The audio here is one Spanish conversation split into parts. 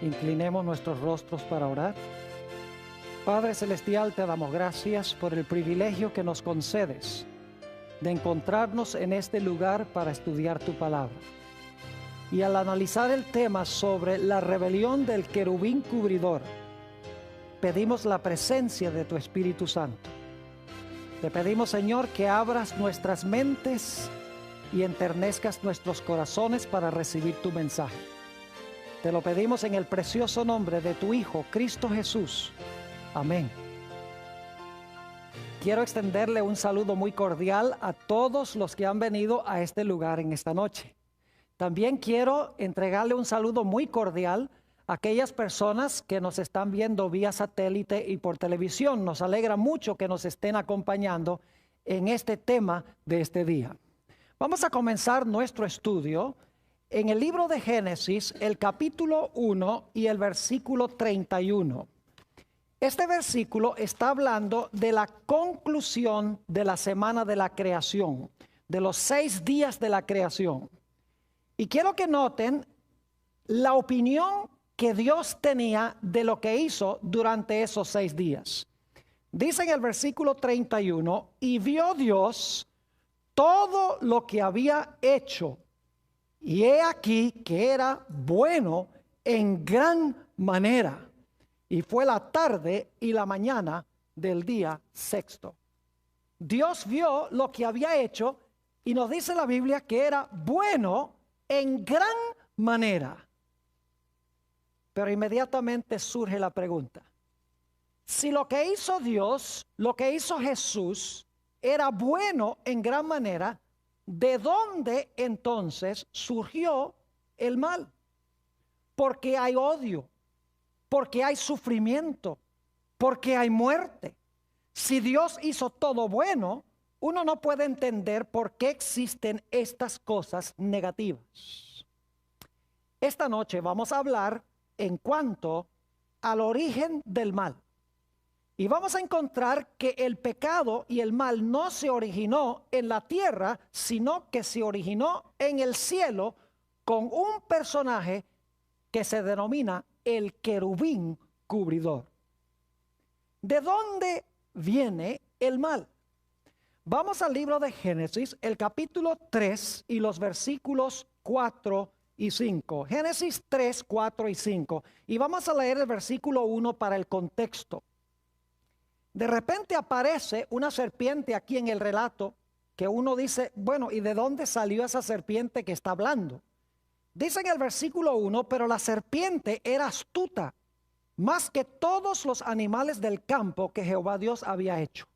Inclinemos nuestros rostros para orar. Padre Celestial, te damos gracias por el privilegio que nos concedes de encontrarnos en este lugar para estudiar tu palabra. Y al analizar el tema sobre la rebelión del querubín cubridor, pedimos la presencia de tu Espíritu Santo. Te pedimos, Señor, que abras nuestras mentes y enternezcas nuestros corazones para recibir tu mensaje. Te lo pedimos en el precioso nombre de tu Hijo, Cristo Jesús. Amén. Quiero extenderle un saludo muy cordial a todos los que han venido a este lugar en esta noche. También quiero entregarle un saludo muy cordial a aquellas personas que nos están viendo vía satélite y por televisión. Nos alegra mucho que nos estén acompañando en este tema de este día. Vamos a comenzar nuestro estudio en el libro de Génesis, el capítulo 1 y el versículo 31. Este versículo está hablando de la conclusión de la semana de la creación, de los 6 días de la creación. Y quiero que noten la opinión que Dios tenía de lo que hizo durante esos 6 días. Dice en el versículo 31, y vio Dios todo lo que había hecho, y he aquí que era bueno en gran manera. Y fue la tarde y la mañana del día sexto. Dios vio lo que había hecho y nos dice la Biblia que era bueno en gran manera. Pero inmediatamente surge la pregunta: si lo que hizo Dios, lo que hizo Jesús, era bueno en gran manera, ¿de dónde entonces surgió el mal? Porque hay odio, porque hay sufrimiento, porque hay muerte. Si Dios hizo todo bueno, uno no puede entender por qué existen estas cosas negativas. Esta noche vamos a hablar en cuanto al origen del mal. Y vamos a encontrar que el pecado y el mal no se originó en la tierra, sino que se originó en el cielo con un personaje que se denomina el querubín cubridor. ¿De dónde viene el mal? Vamos al libro de Génesis, el capítulo 3 y los versículos 4 y 5. Génesis 3, 4 y 5. Y vamos a leer el versículo 1 para el contexto. De repente aparece una serpiente aquí en el relato que uno dice, bueno, ¿y de dónde salió esa serpiente que está hablando? Dice en el versículo 1, pero la serpiente era astuta, más que todos los animales del campo que Jehová Dios había hecho.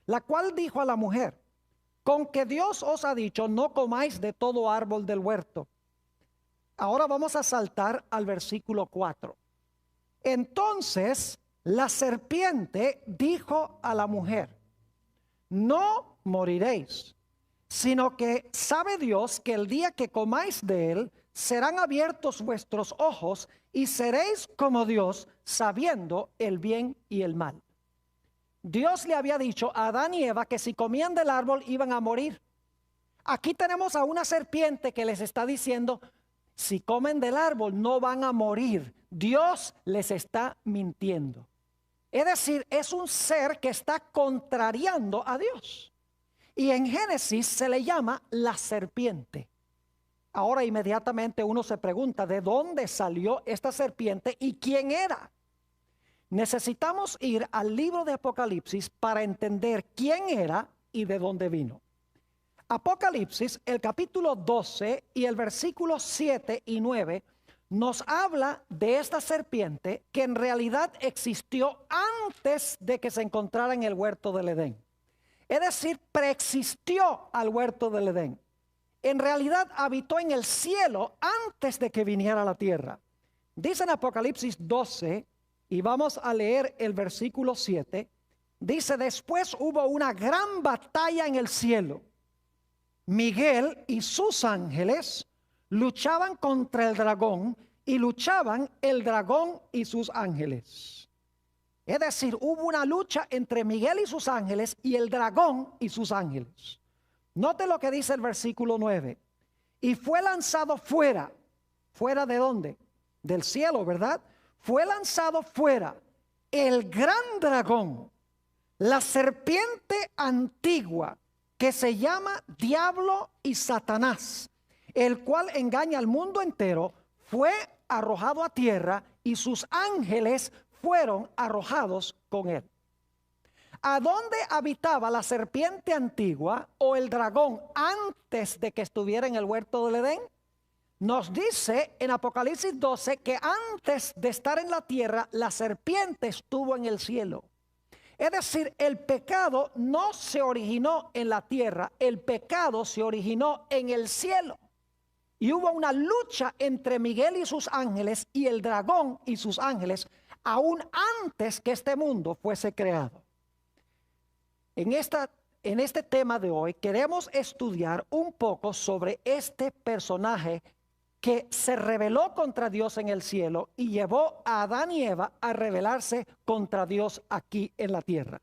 La cual dijo a la mujer, con que Dios os ha dicho, no comáis de todo árbol del huerto. Ahora vamos a saltar al versículo 4. Entonces la serpiente dijo a la mujer, no moriréis, sino que sabe Dios que el día que comáis de él, serán abiertos vuestros ojos y seréis como Dios, sabiendo el bien y el mal. Dios le había dicho a Adán y Eva que si comían del árbol iban a morir. Aquí tenemos a una serpiente que les está diciendo, si comen del árbol no van a morir. Dios les está mintiendo. Es decir, es un ser que está contrariando a Dios. Y en Génesis se le llama la serpiente. Ahora inmediatamente uno se pregunta, ¿de dónde salió esta serpiente y quién era? Necesitamos ir al libro de Apocalipsis para entender quién era y de dónde vino. Apocalipsis, el capítulo 12 y el versículo 7 y 9 nos habla de esta serpiente que en realidad existió antes de que se encontrara en el huerto del Edén. Es decir, preexistió al huerto del Edén. En realidad habitó en el cielo antes de que viniera a la tierra. Dice en Apocalipsis 12, y vamos a leer el versículo 7, dice, después hubo una gran batalla en el cielo. Miguel y sus ángeles luchaban contra el dragón y luchaban el dragón y sus ángeles. Es decir, hubo una lucha entre Miguel y sus ángeles y el dragón y sus ángeles. Note lo que dice el versículo 9. Y fue lanzado fuera. ¿Fuera de dónde? del cielo, ¿verdad? Fue lanzado fuera el gran dragón, la serpiente antigua, que se llama Diablo y Satanás, el cual engaña al mundo entero, fue arrojado a tierra y sus ángeles fueron arrojados con él. ¿A dónde habitaba la serpiente antigua o el dragón antes de que estuviera en el huerto del Edén? Nos dice en Apocalipsis 12 que antes de estar en la tierra, la serpiente estuvo en el cielo. Es decir, el pecado no se originó en la tierra, el pecado se originó en el cielo. Y hubo una lucha entre Miguel y sus ángeles y el dragón y sus ángeles, aún antes que este mundo fuese creado. En este tema de hoy queremos estudiar un poco sobre este personaje que se rebeló contra Dios en el cielo y llevó a Adán y Eva a rebelarse contra Dios aquí en la tierra.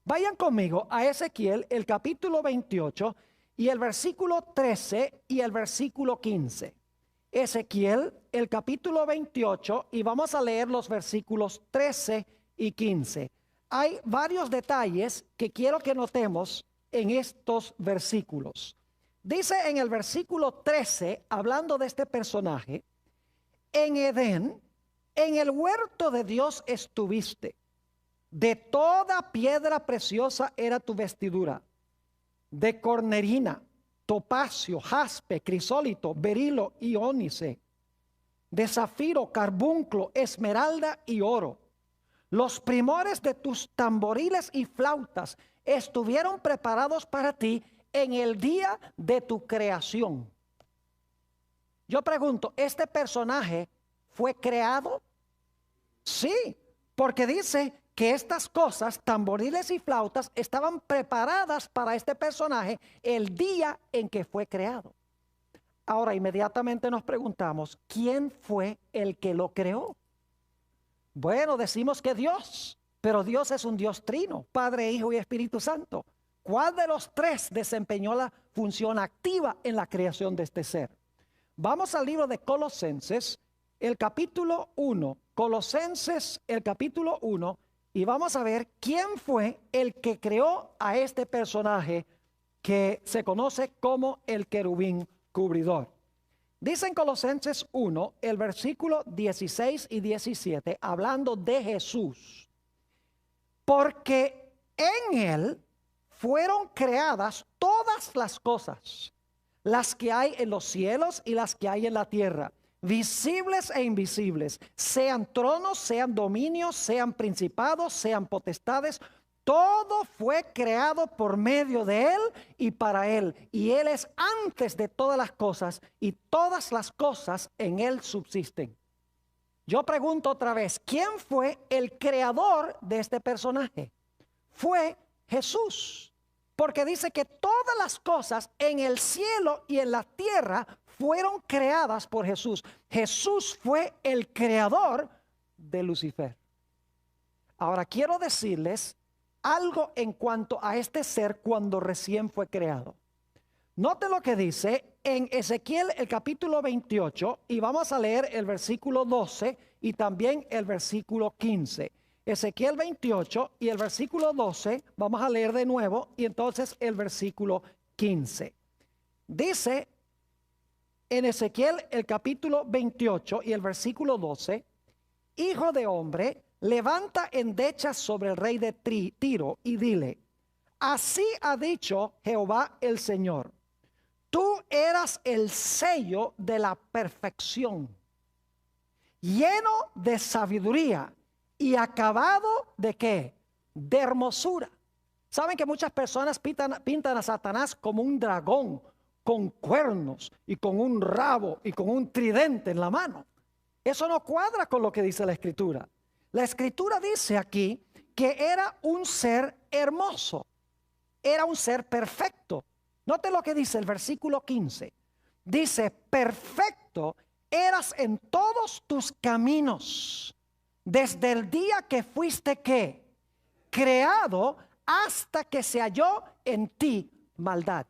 Vayan conmigo a Ezequiel, el capítulo 28 y el versículo 13 y el versículo 15. Ezequiel, el capítulo 28, y vamos a leer los versículos 13 y 15. Hay varios detalles que quiero que notemos en estos versículos. Dice en el versículo 13, hablando de este personaje: en Edén, en el huerto de Dios estuviste. De toda piedra preciosa era tu vestidura, de cornerina, topacio, jaspe, crisólito, berilo y ónice, de zafiro, carbunclo, esmeralda y oro. Los primores de tus tamboriles y flautas estuvieron preparados para ti en el día de tu creación. Yo pregunto, ¿este personaje fue creado? Sí, porque dice que estas cosas, tamboriles y flautas, estaban preparadas para este personaje el día en que fue creado. Ahora inmediatamente nos preguntamos, ¿quién fue el que lo creó? Bueno, decimos que Dios, pero Dios es un Dios trino, Padre, Hijo y Espíritu Santo. ¿Cuál de los tres desempeñó la función activa en la creación de este ser? Vamos al libro de Colosenses, el capítulo 1. Colosenses, el capítulo 1, y vamos a ver quién fue el que creó a este personaje que se conoce como el querubín cubridor. Dice en Colosenses 1, el versículo 16 y 17, hablando de Jesús: porque en él fueron creadas todas las cosas, las que hay en los cielos y las que hay en la tierra, visibles e invisibles, sean tronos, sean dominios, sean principados, sean potestades. Todo fue creado por medio de él y para él, y él es antes de todas las cosas, y todas las cosas en él subsisten. Yo pregunto otra vez, ¿quién fue el creador de este personaje? Fue Jesús, porque dice que todas las cosas en el cielo y en la tierra fueron creadas por Jesús. Jesús fue el creador de Lucifer. Ahora quiero decirles algo en cuanto a este ser cuando recién fue creado. Note lo que dice en Ezequiel el capítulo 28 y vamos a leer el versículo 12 y también el versículo 15. Ezequiel 28 y el versículo 12 vamos a leer de nuevo y entonces el versículo 15. Dice en Ezequiel el capítulo 28 y el versículo 12: hijo de hombre, levanta endechas sobre el rey de Tiro y dile: así ha dicho Jehová el Señor, tú eras el sello de la perfección, lleno de sabiduría y acabado de ¿qué? De hermosura. Saben que muchas personas pintan a Satanás como un dragón con cuernos y con un rabo y con un tridente en la mano. Eso no cuadra con lo que dice la Escritura. La Escritura dice aquí que era un ser hermoso, era un ser perfecto. Note lo que dice el versículo 15. Dice: perfecto eras en todos tus caminos, desde el día que fuiste ¿qué? Creado, hasta que se halló en ti maldad.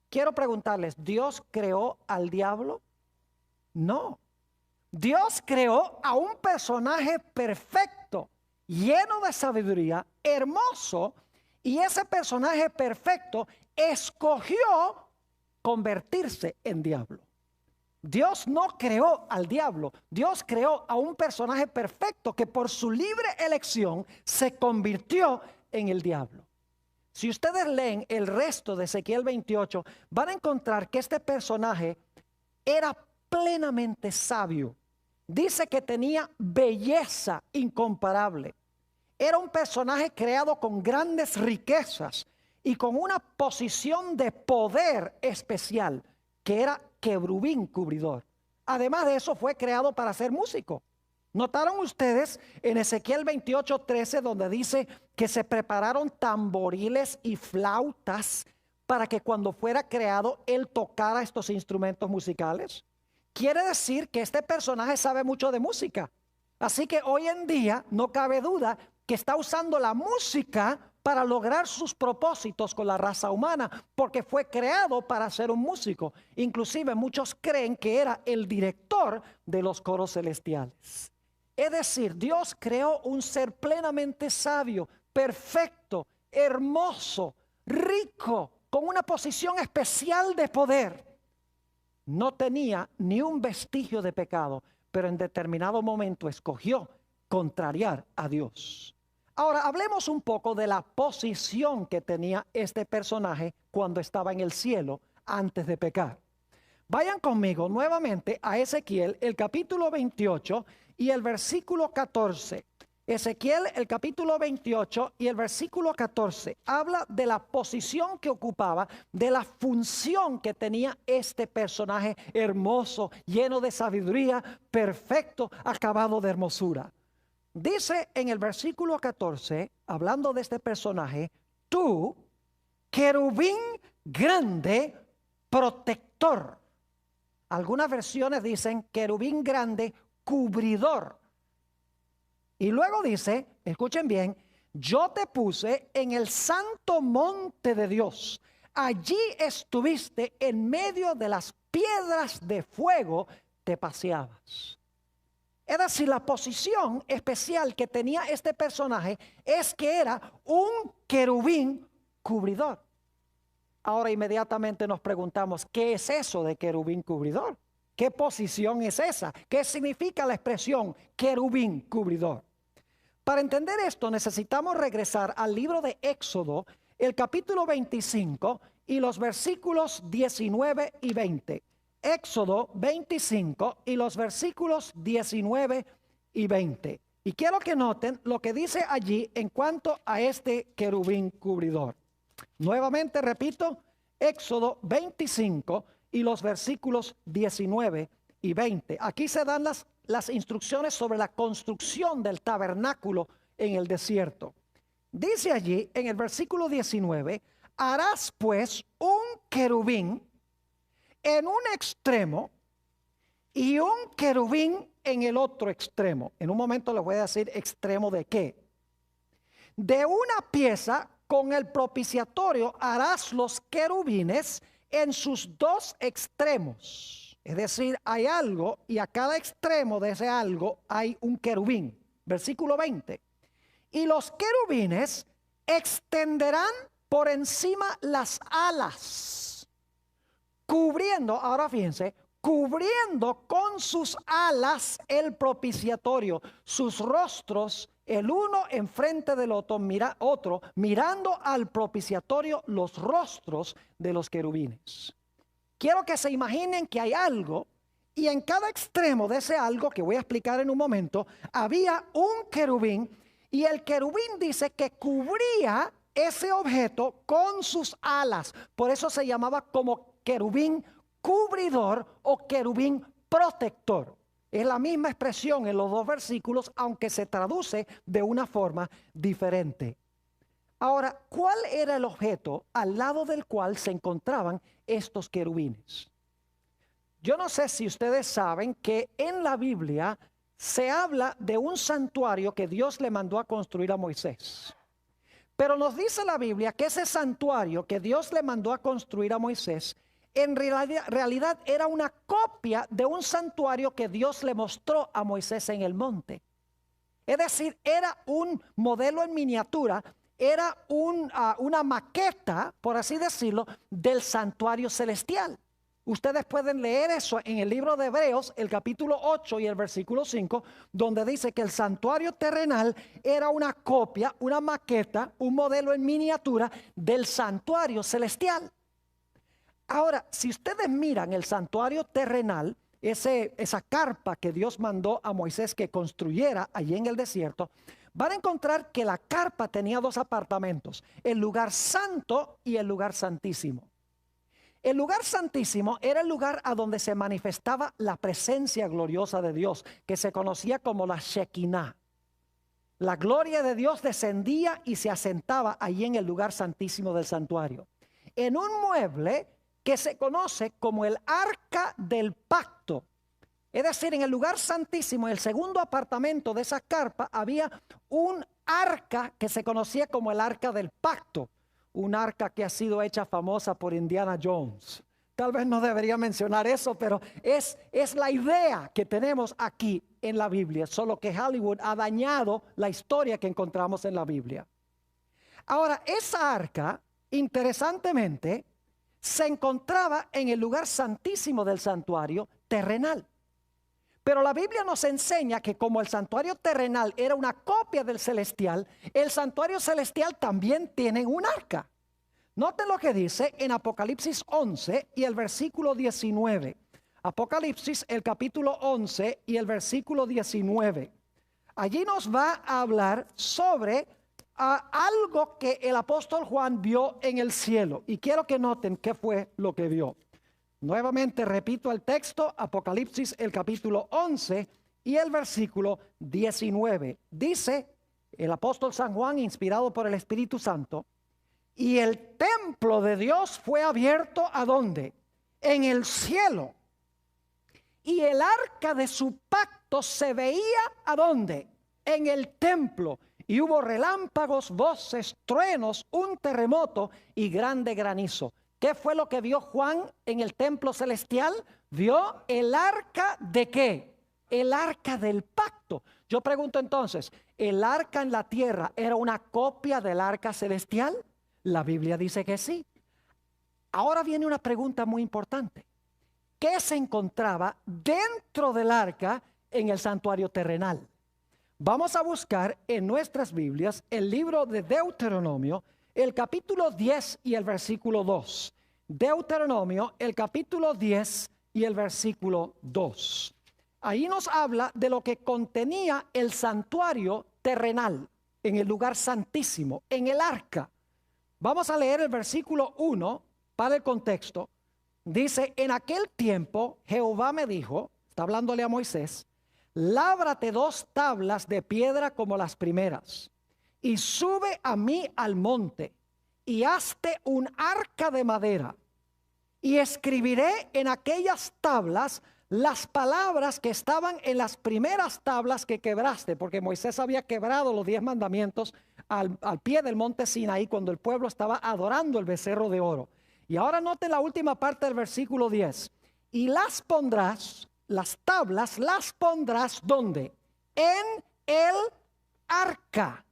Quiero preguntarles, ¿Dios creó al diablo? No. Dios creó a un personaje perfecto, lleno de sabiduría, hermoso, y ese personaje perfecto escogió convertirse en diablo. Dios no creó al diablo, Dios creó a un personaje perfecto que por su libre elección se convirtió en el diablo. Si ustedes leen el resto de Ezequiel 28, van a encontrar que este personaje era plenamente sabio. Dice que tenía belleza incomparable. Era un personaje creado con grandes riquezas y con una posición de poder especial, que era querubín cubridor. Además de eso, fue creado para ser músico. ¿Notaron ustedes en Ezequiel 28:13 donde dice que se prepararon tamboriles y flautas para que cuando fuera creado él tocara estos instrumentos musicales? Quiere decir que este personaje sabe mucho de música. Así que hoy en día no cabe duda que está usando la música para lograr sus propósitos con la raza humana, porque fue creado para ser un músico. Inclusive muchos creen que era el director de los coros celestiales. Es decir, Dios creó un ser plenamente sabio, perfecto, hermoso, rico, con una posición especial de poder. No tenía ni un vestigio de pecado, pero en determinado momento escogió contrariar a Dios. Ahora, hablemos un poco de la posición que tenía este personaje cuando estaba en el cielo antes de pecar. Vayan conmigo nuevamente a Ezequiel, el capítulo 28 y el versículo 14. Ezequiel, el capítulo 28 y el versículo 14, habla de la posición que ocupaba, de la función que tenía este personaje hermoso, lleno de sabiduría, perfecto, acabado de hermosura. Dice en el versículo 14, hablando de este personaje, tú, querubín grande, protector. Algunas versiones dicen querubín grande, cubridor. Y luego dice, escuchen bien, yo te puse en el santo monte de Dios. Allí estuviste en medio de las piedras de fuego, te paseabas. Es decir, la posición especial que tenía este personaje es que era un querubín cubridor. Ahora inmediatamente nos preguntamos, ¿qué es eso de querubín cubridor? ¿Qué posición es esa? ¿Qué significa la expresión querubín cubridor? Para entender esto necesitamos regresar al libro de Éxodo, el capítulo 25 y los versículos 19 y 20. Éxodo 25 y los versículos 19 y 20. Y quiero que noten lo que dice allí en cuanto a este querubín cubridor. Nuevamente repito, Éxodo 25 y los versículos 19 y 20. Aquí se dan las instrucciones sobre la construcción del tabernáculo en el desierto. Dice allí en el versículo 19, harás pues un querubín en un extremo y un querubín en el otro extremo. En un momento les voy a decir extremo de qué. De una pieza con el propiciatorio harás los querubines en sus dos extremos. Es decir, hay algo y a cada extremo de ese algo hay un querubín. Versículo 20. Y los querubines extenderán por encima las alas, cubriendo, ahora fíjense, cubriendo con sus alas el propiciatorio, sus rostros, el uno enfrente del otro, mirando al propiciatorio los rostros de los querubines. Quiero que se imaginen que hay algo y en cada extremo de ese algo, que voy a explicar en un momento, había un querubín y el querubín dice que cubría ese objeto con sus alas. Por eso se llamaba como querubín cubridor o querubín protector. Es la misma expresión en los dos versículos, aunque se traduce de una forma diferente. Ahora, ¿cuál era el objeto al lado del cual se encontraban estos querubines? Yo no sé si ustedes saben que en la Biblia se habla de un santuario que Dios le mandó a construir a Moisés. Pero nos dice la Biblia que ese santuario que Dios le mandó a construir a Moisés en realidad era una copia de un santuario que Dios le mostró a Moisés en el monte. Es decir, era un modelo en miniatura, era una maqueta, por así decirlo, del santuario celestial. Ustedes pueden leer eso en el libro de Hebreos, el capítulo 8 y el versículo 5, donde dice que el santuario terrenal era una copia, una maqueta, un modelo en miniatura del santuario celestial. Ahora, si ustedes miran el santuario terrenal, esa carpa que Dios mandó a Moisés que construyera allí en el desierto, van a encontrar que la carpa tenía dos apartamentos, el lugar santo y el lugar santísimo. El lugar santísimo era el lugar a donde se manifestaba la presencia gloriosa de Dios, que se conocía como la Shekinah. La gloria de Dios descendía y se asentaba allí en el lugar santísimo del santuario, en un mueble que se conoce como el arca del pacto. Es decir, en el lugar santísimo, en el segundo apartamento de esa carpa, había un arca que se conocía como el arca del pacto. Un arca que ha sido hecha famosa por Indiana Jones. Tal vez no debería mencionar eso, pero es la idea que tenemos aquí en la Biblia, solo que Hollywood ha dañado la historia que encontramos en la Biblia. Ahora, esa arca, interesantemente, se encontraba en el lugar santísimo del santuario terrenal. Pero la Biblia nos enseña que como el santuario terrenal era una copia del celestial, el santuario celestial también tiene un arca. Noten lo que dice en Apocalipsis 11 y el versículo 19. Apocalipsis, el capítulo 11 y el versículo 19. Allí nos va a hablar sobre algo que el apóstol Juan vio en el cielo. Y quiero que noten qué fue lo que vio. Nuevamente repito el texto, Apocalipsis el capítulo 11 y el versículo 19. Dice el apóstol San Juan, inspirado por el Espíritu Santo, y el templo de Dios fue abierto ¿a dónde? En el cielo. Y el arca de su pacto se veía ¿a dónde? En el templo. Y hubo relámpagos, voces, truenos, un terremoto y grande granizo. ¿Qué fue lo que vio Juan en el templo celestial? Vio el arca ¿de qué? El arca del pacto. Yo pregunto entonces, ¿el arca en la tierra era una copia del arca celestial? La Biblia dice que sí. Ahora viene una pregunta muy importante. ¿Qué se encontraba dentro del arca en el santuario terrenal? Vamos a buscar en nuestras Biblias el libro de Deuteronomio, el capítulo 10 y el versículo 2. Deuteronomio, el capítulo 10 y el versículo 2. Ahí nos habla de lo que contenía el santuario terrenal, en el lugar santísimo, en el arca. Vamos a leer el versículo 1 para el contexto. Dice, en aquel tiempo Jehová me dijo, está hablándole a Moisés, lábrate 2 tablas de piedra como las primeras, y sube a mí al monte, y hazte un arca de madera, y escribiré en aquellas tablas las palabras que estaban en las primeras tablas que quebraste, porque Moisés había quebrado los 10 mandamientos al pie del monte Sinaí cuando el pueblo estaba adorando el becerro de oro. Y ahora note la última parte del versículo 10. Y las pondrás, las tablas las pondrás, ¿dónde? En el arca.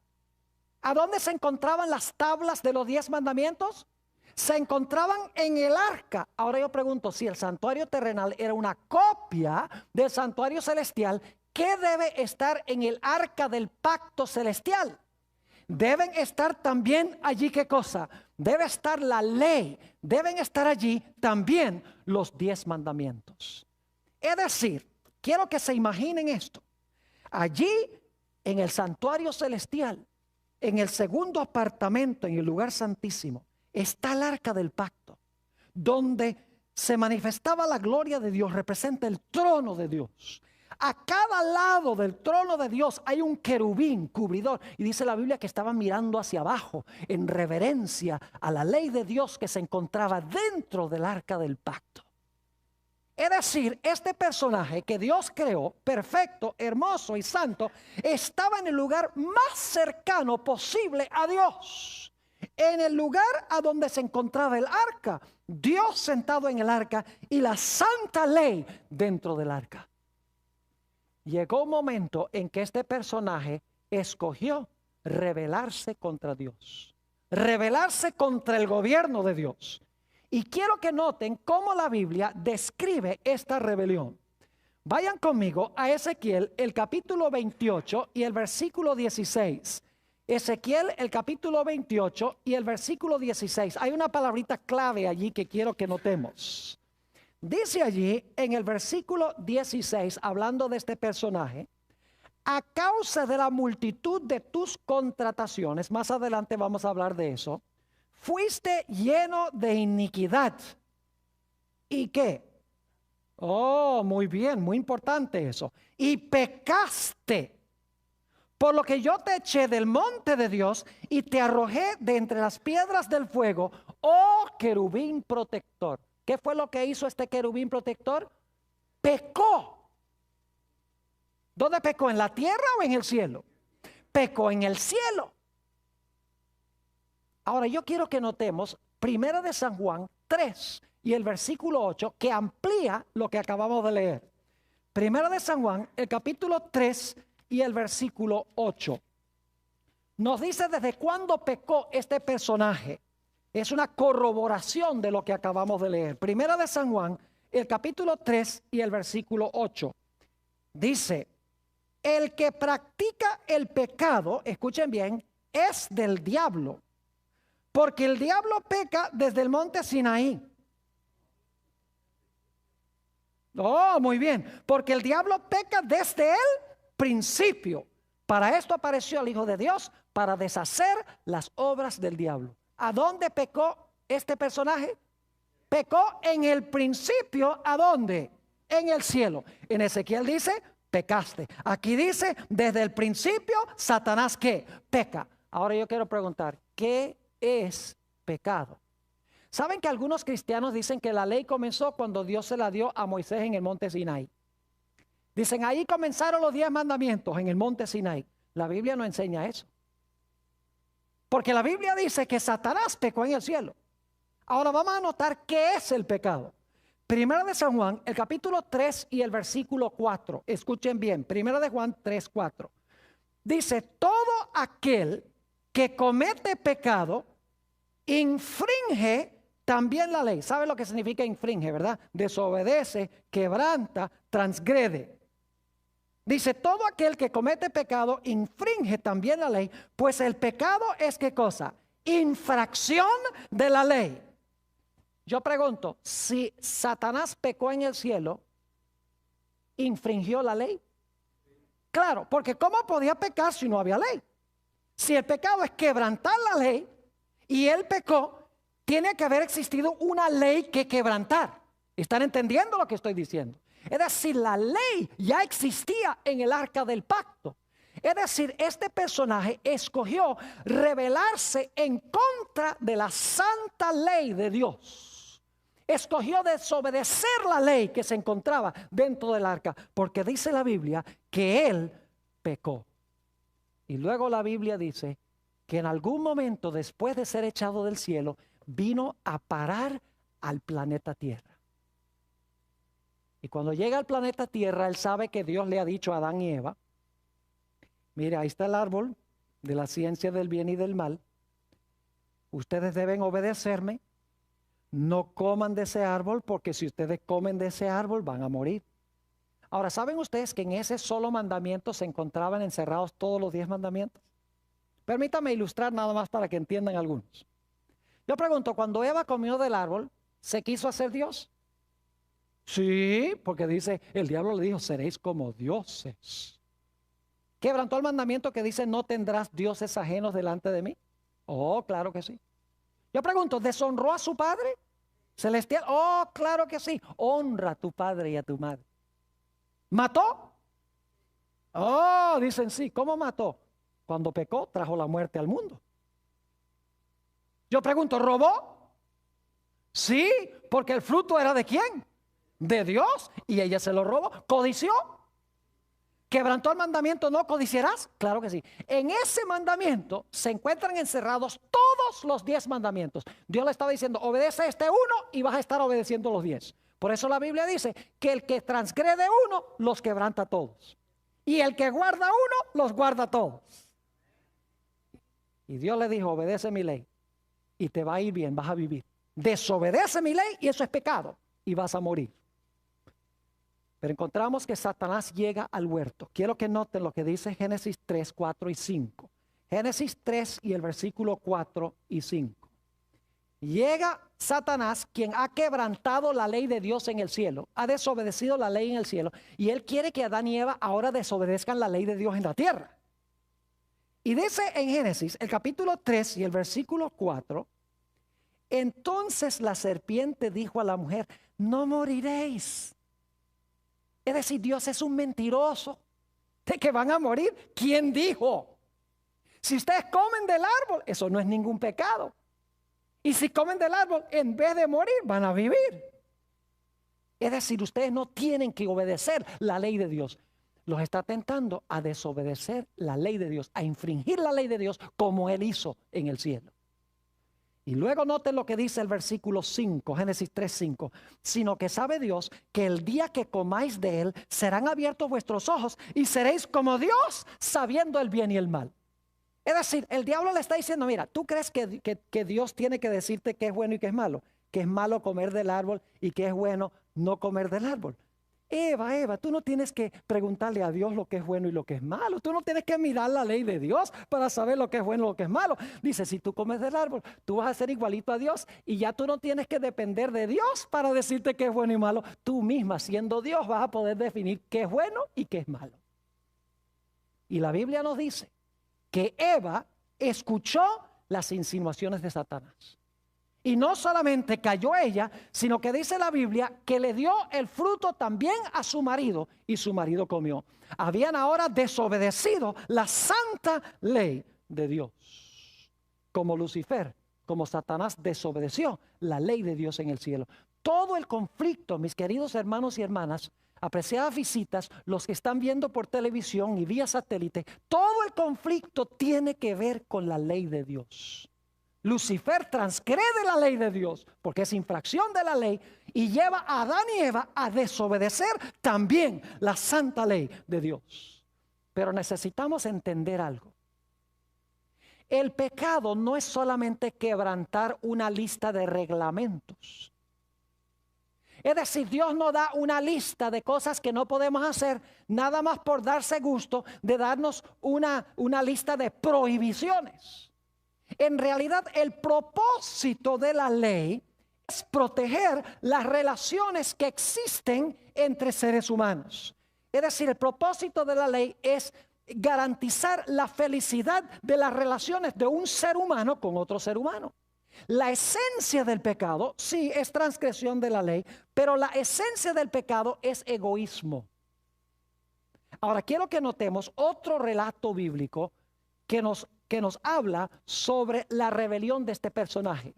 ¿A dónde se encontraban las tablas de los 10 mandamientos? Se encontraban en el arca. Ahora yo pregunto, si el santuario terrenal era una copia del santuario celestial, ¿qué debe estar en el arca del pacto celestial? Deben estar también allí, ¿qué cosa? Debe estar la ley, deben estar allí también los 10 mandamientos. Es decir, quiero que se imaginen esto. Allí en el santuario celestial, en el segundo apartamento, en el lugar santísimo, está el arca del pacto, donde se manifestaba la gloria de Dios, representa el trono de Dios. A cada lado del trono de Dios hay un querubín cubridor. Y dice la Biblia que estaban mirando hacia abajo en reverencia a la ley de Dios que se encontraba dentro del arca del pacto. Es decir, este personaje que Dios creó, perfecto, hermoso y santo, estaba en el lugar más cercano posible a Dios. en el lugar a donde se encontraba el arca, Dios sentado en el arca y la santa ley dentro del arca. Llegó un momento en que este personaje escogió rebelarse contra Dios, rebelarse contra el gobierno de Dios. Y quiero que noten cómo la Biblia describe esta rebelión. Vayan conmigo a Ezequiel, el capítulo 28 y el versículo 16. Ezequiel, el capítulo 28 y el versículo 16. Hay una palabrita clave allí que quiero que notemos. Dice allí en el versículo 16, hablando de este personaje: a causa de la multitud de tus contrataciones, más adelante vamos a hablar de eso, fuiste lleno de iniquidad. ¿Y qué? Oh, muy bien, muy importante eso. Y pecaste, por lo que yo te eché del monte de Dios y te arrojé de entre las piedras del fuego, oh querubín protector. ¿Qué fue lo que hizo este querubín protector? Pecó. ¿Dónde pecó? ¿En la tierra o en el cielo? Pecó en el cielo. Ahora yo quiero que notemos Primera de San Juan 3 y el versículo 8, que amplía lo que acabamos de leer. Primera de San Juan, el capítulo 3 y el versículo 8. Nos dice desde cuándo pecó este personaje. Es una corroboración de lo que acabamos de leer. Primera de San Juan, el capítulo 3 y el versículo 8. Dice: el que practica el pecado, escuchen bien, es del diablo, porque el diablo peca desde el monte Sinaí. Oh, muy bien, porque el diablo peca desde el principio. Para esto apareció el Hijo de Dios, para deshacer las obras del diablo. ¿A dónde pecó este personaje? Pecó en el principio. ¿A dónde? En el cielo. En Ezequiel dice: pecaste. Aquí dice: desde el principio Satanás ¿qué? Peca. Ahora yo quiero preguntar, ¿qué es pecado? ¿Saben que algunos cristianos dicen que la ley comenzó cuando Dios se la dio a Moisés en el monte Sinaí? Dicen, ahí comenzaron los 10 mandamientos en el monte Sinaí. La Biblia no enseña eso. Porque la Biblia dice que Satanás pecó en el cielo. Ahora vamos a notar qué es el pecado. Primera de San Juan, el capítulo 3 y el versículo 4. Escuchen bien, Primera de Juan 3, 4. Dice: todo aquel que comete pecado infringe también la ley. ¿Sabe lo que significa infringe, verdad? Desobedece, quebranta, transgrede. Dice: todo aquel que comete pecado infringe también la ley, pues el pecado es ¿qué cosa? Infracción de la ley. Yo pregunto, si Satanás pecó en el cielo, ¿infringió la ley? Claro, porque ¿cómo podía pecar si no había ley? Si el pecado es quebrantar la ley y él pecó, tiene que haber existido una ley que quebrantar. ¿Están entendiendo lo que estoy diciendo? Es decir, la ley ya existía en el arca del pacto. Es decir, este personaje escogió rebelarse en contra de la santa ley de Dios. Escogió desobedecer la ley que se encontraba dentro del arca, porque dice la Biblia que él pecó. Y luego la Biblia dice que en algún momento, después de ser echado del cielo, vino a parar al planeta Tierra. Y cuando llega al planeta Tierra, él sabe que Dios le ha dicho a Adán y Eva: mire, ahí está el árbol de la ciencia del bien y del mal. Ustedes deben obedecerme. No coman de ese árbol, porque si ustedes comen de ese árbol van a morir. Ahora, ¿saben ustedes que en ese solo mandamiento se encontraban encerrados todos los 10 mandamientos? Permítame ilustrar nada más para que entiendan algunos. Yo pregunto, cuando Eva comió del árbol, ¿se quiso hacer Dios? Sí, porque dice, el diablo le dijo: seréis como dioses. ¿Quebrantó el mandamiento que dice: no tendrás dioses ajenos delante de mí? Oh, claro que sí. Yo pregunto, ¿deshonró a su padre celestial? Oh, claro que sí. Honra a tu padre y a tu madre. ¿Mató? Oh, dicen sí. ¿Cómo mató? Cuando pecó, trajo la muerte al mundo. Yo pregunto, ¿robó? Sí, porque el fruto era ¿de quién? De Dios, y ella se lo robó. ¿Codició? ¿Quebrantó el mandamiento: no codiciarás? Claro que sí. En ese mandamiento se encuentran encerrados todos todos los 10 mandamientos. Dios le estaba diciendo, obedece este uno y vas a estar obedeciendo los 10. Por eso la Biblia dice que el que transgrede uno, los quebranta todos. Y el que guarda uno, los guarda todos. Y Dios le dijo, obedece mi ley y te va a ir bien, vas a vivir. Desobedece mi ley y eso es pecado y vas a morir. Pero encontramos que Satanás llega al huerto. Quiero que noten lo que dice Génesis 3, 4 y 5. Génesis 3 y el versículo 4 y 5. Llega Satanás, quien ha quebrantado la ley de Dios en el cielo, ha desobedecido la ley en el cielo, y él quiere que Adán y Eva ahora desobedezcan la ley de Dios en la tierra. Y dice en Génesis, el capítulo 3 y el versículo 4, entonces la serpiente dijo a la mujer, no moriréis. Es decir, Dios es un mentiroso de que van a morir. ¿Quién dijo? Si ustedes comen del árbol, eso no es ningún pecado. Y si comen del árbol, en vez de morir, van a vivir. Es decir, ustedes no tienen que obedecer la ley de Dios. Los está tentando a desobedecer la ley de Dios, a infringir la ley de Dios como Él hizo en el cielo. Y luego noten lo que dice el versículo 5, Génesis 3, 5. Sino que sabe Dios que el día que comáis de él, serán abiertos vuestros ojos y seréis como Dios, sabiendo el bien y el mal. Es decir, el diablo le está diciendo, mira, ¿tú crees que Dios tiene que decirte qué es bueno y qué es malo? Que es malo comer del árbol y que es bueno no comer del árbol. Eva, tú no tienes que preguntarle a Dios lo que es bueno y lo que es malo. Tú no tienes que mirar la ley de Dios para saber lo que es bueno y lo que es malo. Dice, si tú comes del árbol, tú vas a ser igualito a Dios y ya tú no tienes que depender de Dios para decirte qué es bueno y malo. Tú misma, siendo Dios, vas a poder definir qué es bueno y qué es malo. Y la Biblia nos dice que Eva escuchó las insinuaciones de Satanás. Y no solamente cayó ella, sino que dice la Biblia que le dio el fruto también a su marido y su marido comió. Habían ahora desobedecido la santa ley de Dios. Como Lucifer, como Satanás desobedeció la ley de Dios en el cielo. Todo el conflicto, mis queridos hermanos y hermanas, apreciadas visitas, los que están viendo por televisión y vía satélite, todo el conflicto tiene que ver con la ley de Dios. Lucifer transgrede la ley de Dios porque es infracción de la ley y lleva a Adán y Eva a desobedecer también la santa ley de Dios. Pero necesitamos entender algo. El pecado no es solamente quebrantar una lista de reglamentos. Es decir, Dios no da una lista de cosas que no podemos hacer nada más por darse gusto de darnos una lista de prohibiciones. En realidad, el propósito de la ley es proteger las relaciones que existen entre seres humanos. Es decir, el propósito de la ley es garantizar la felicidad de las relaciones de un ser humano con otro ser humano. La esencia del pecado, sí, es transgresión de la ley, pero la esencia del pecado es egoísmo. Ahora, quiero que notemos otro relato bíblico que nos habla sobre la rebelión de este personaje.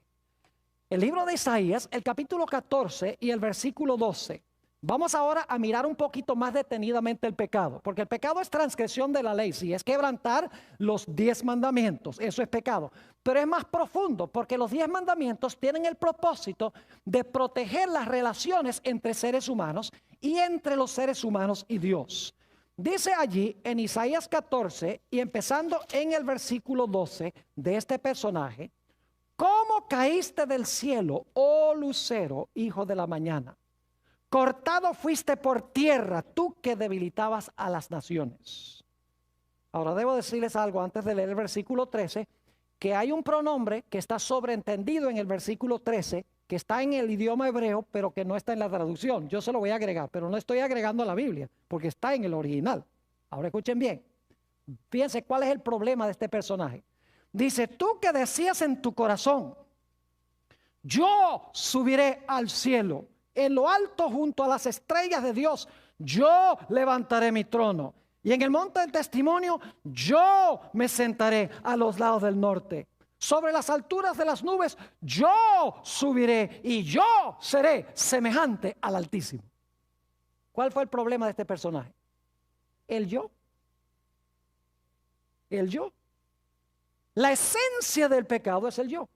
El libro de Isaías, el capítulo 14 y el versículo 12. Vamos ahora a mirar un poquito más detenidamente el pecado, porque el pecado es transgresión de la ley, sí, es quebrantar los 10 mandamientos, eso es pecado. Pero es más profundo, porque los 10 mandamientos tienen el propósito de proteger las relaciones entre seres humanos y entre los seres humanos y Dios. Dice allí en Isaías 14 y empezando en el versículo 12 de este personaje, ¿cómo caíste del cielo, oh lucero, hijo de la mañana? Cortado fuiste por tierra, tú que debilitabas a las naciones. Ahora debo decirles algo antes de leer el versículo 13, que hay un pronombre que está sobreentendido en el versículo 13, que está en el idioma hebreo, pero que no está en la traducción. Yo se lo voy a agregar, pero no estoy agregando a la Biblia, porque está en el original. Ahora escuchen bien. Fíjense cuál es el problema de este personaje. Dice, tú que decías en tu corazón, yo subiré al cielo, en lo alto junto a las estrellas de Dios, yo levantaré mi trono. Y en el monte del testimonio, yo me sentaré a los lados del norte. Sobre las alturas de las nubes, yo subiré y yo seré semejante al Altísimo. ¿Cuál fue el problema de este personaje? El yo. El yo. La esencia del pecado es el yo.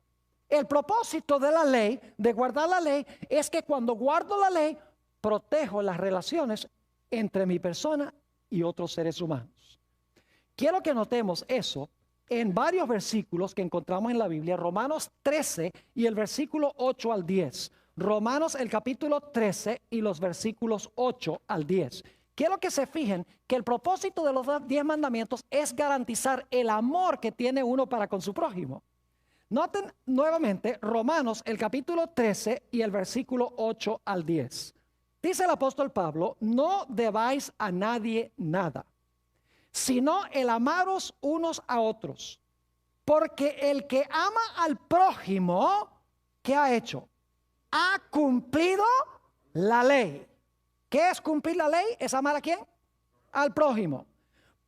El propósito de la ley, de guardar la ley, es que cuando guardo la ley, protejo las relaciones entre mi persona y otros seres humanos. Quiero que notemos eso en varios versículos que encontramos en la Biblia, Romanos 13 y el versículo 8 al 10. Romanos el capítulo 13 y los versículos 8 al 10. Quiero que se fijen que el propósito de los 10 mandamientos es garantizar el amor que tiene uno para con su prójimo. Noten nuevamente Romanos el capítulo 13 y el versículo 8 al 10. Dice el apóstol Pablo, no debáis a nadie nada, sino el amaros unos a otros. Porque el que ama al prójimo, ¿qué ha hecho? Ha cumplido la ley. ¿Qué es cumplir la ley? ¿Es amar a quién? Al prójimo.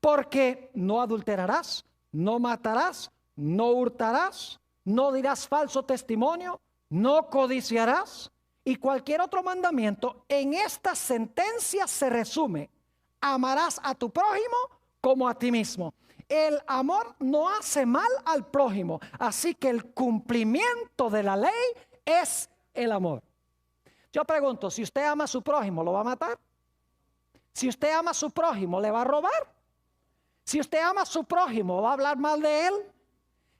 Porque no adulterarás, no matarás, no hurtarás, no dirás falso testimonio, no codiciarás. Y cualquier otro mandamiento en esta sentencia se resume: amarás a tu prójimo como a ti mismo. El amor no hace mal al prójimo, así que el cumplimiento de la ley es el amor. Yo pregunto, si usted ama a su prójimo, ¿lo va a matar? Si usted ama a su prójimo, ¿le va a robar? Si usted ama a su prójimo, ¿va a hablar mal de él?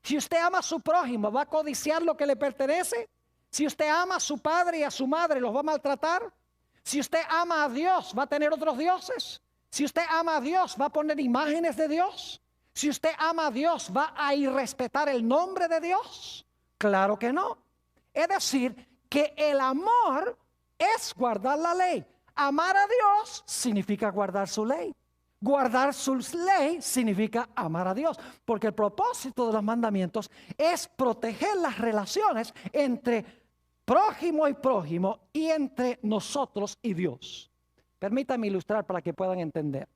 Si usted ama a su prójimo, ¿va a codiciar lo que le pertenece? Si usted ama a su padre y a su madre, ¿los va a maltratar? Si usted ama a Dios, ¿va a tener otros dioses? Si usted ama a Dios, ¿va a poner imágenes de Dios? Si usted ama a Dios, ¿va a irrespetar el nombre de Dios? Claro que no. Es decir, que el amor es guardar la ley. Amar a Dios significa guardar su ley. Guardar su ley significa amar a Dios, porque el propósito de los mandamientos es proteger las relaciones entre prójimo y prójimo y entre nosotros y Dios. Permítanme ilustrar para que puedan entender.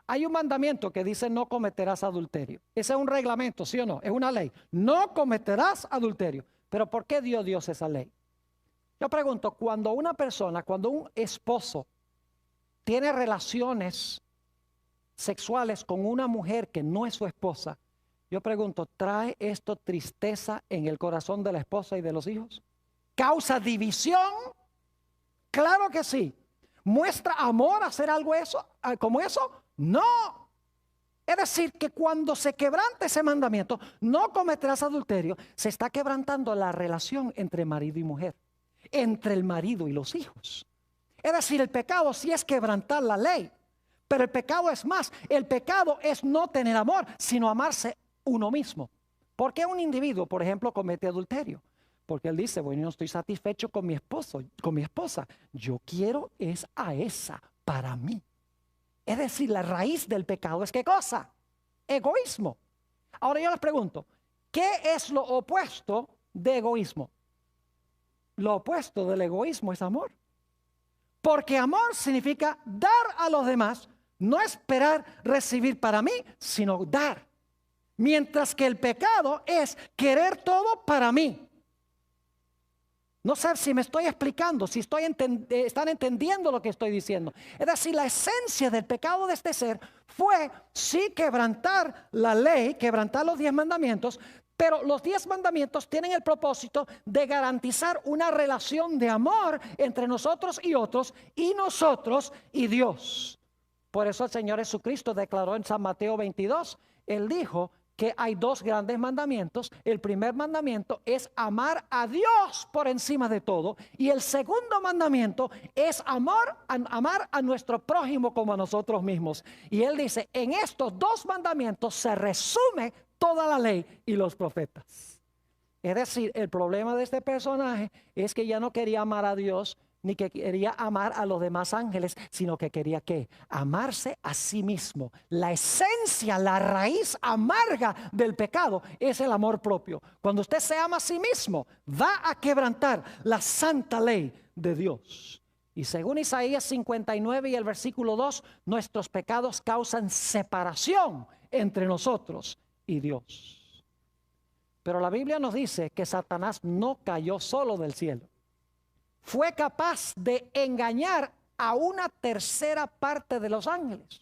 Hay un mandamiento que dice no cometerás adulterio. Ese es un reglamento, ¿sí o no? Es una ley. No cometerás adulterio. Pero ¿por qué dio Dios esa ley? Yo pregunto, cuando una persona, cuando un esposo tiene relaciones sexuales con una mujer que no es su esposa, yo pregunto, ¿trae esto tristeza en el corazón de la esposa y de los hijos? ¿Causa división? Claro que sí. ¿Muestra amor hacer algo como eso? No. Es decir, que cuando se quebranta ese mandamiento, no cometerás adulterio, se está quebrantando la relación entre marido y mujer, entre el marido y los hijos. Es decir, el pecado sí es quebrantar la ley, pero el pecado es más. El pecado es no tener amor, sino amarse uno mismo. ¿Por qué un individuo, por ejemplo, comete adulterio? Porque él dice, bueno, no estoy satisfecho con mi esposo, con mi esposa. Yo quiero es a esa para mí. Es decir, la raíz del pecado es ¿qué cosa? Egoísmo. Ahora yo les pregunto, ¿qué es lo opuesto de egoísmo? Lo opuesto del egoísmo es amor. Porque amor significa dar a los demás, no esperar recibir para mí, sino dar. Mientras que el pecado es querer todo para mí. No sé si me estoy explicando, si están entendiendo lo que estoy diciendo. Es decir, la esencia del pecado de este ser fue sí quebrantar la ley, quebrantar los 10 mandamientos, pero los 10 mandamientos tienen el propósito de garantizar una relación de amor entre nosotros y otros, y nosotros y Dios. Por eso el Señor Jesucristo declaró en San Mateo 22, Él dijo que hay 2 grandes mandamientos. El primer mandamiento es amar a Dios por encima de todo. Y el segundo mandamiento es amar a nuestro prójimo como a nosotros mismos. Y Él dice, en estos 2 mandamientos se resume toda la ley y los profetas. Es decir, el problema de este personaje es que ya no quería amar a Dios, ni que quería amar a los demás ángeles, sino que quería ¿qué? Amarse a sí mismo. La esencia, la raíz amarga del pecado es el amor propio. Cuando usted se ama a sí mismo, va a quebrantar la santa ley de Dios. Y según Isaías 59 y el versículo 2, nuestros pecados causan separación entre nosotros y Dios. Pero la Biblia nos dice que Satanás no cayó solo del cielo. Fue capaz de engañar a una tercera parte de los ángeles.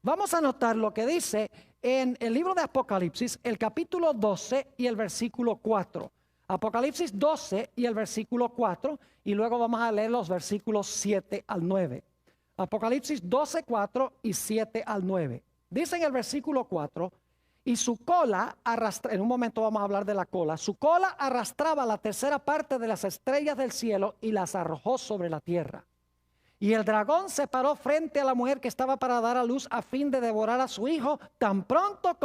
Vamos a notar lo que dice en el libro de Apocalipsis, el capítulo 12 y el versículo 4. Apocalipsis 12 y el versículo 4, y luego vamos a leer los versículos 7 al 9. Apocalipsis 12, 4 y 7 al 9. Dice en el versículo 4, y su cola arrastra, en un momento vamos a hablar de la cola, su cola arrastraba la tercera parte de las estrellas del cielo y las arrojó sobre la tierra. Y el dragón se paró frente a la mujer que estaba para dar a luz a fin de devorar a su hijo tan pronto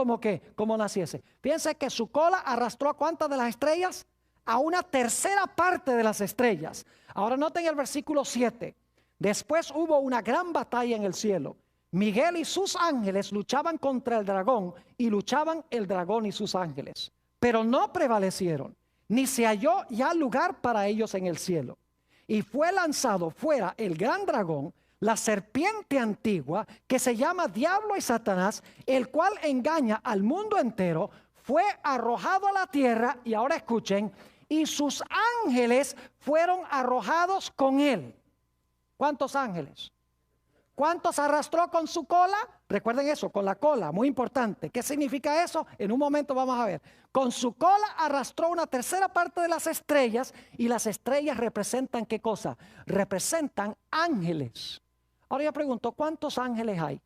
como naciese. Piensa que su cola arrastró a ¿cuántas de las estrellas? A una tercera parte de las estrellas. Ahora noten el versículo 7. Después hubo una gran batalla en el cielo. Miguel y sus ángeles luchaban contra el dragón, y luchaban el dragón y sus ángeles. Pero no prevalecieron, ni se halló ya lugar para ellos en el cielo. Y fue lanzado fuera el gran dragón, la serpiente antigua, que se llama Diablo y Satanás, el cual engaña al mundo entero. Fue arrojado a la tierra, y ahora escuchen, y sus ángeles fueron arrojados con él. ¿Cuántos ángeles? ¿Cuántos arrastró con su cola? Recuerden eso, con la cola, muy importante. ¿Qué significa eso? En un momento vamos a ver. Con su cola arrastró una tercera parte de las estrellas, y las estrellas representan ¿qué cosa? Representan ángeles. Ahora yo pregunto, ¿cuántos ángeles hay?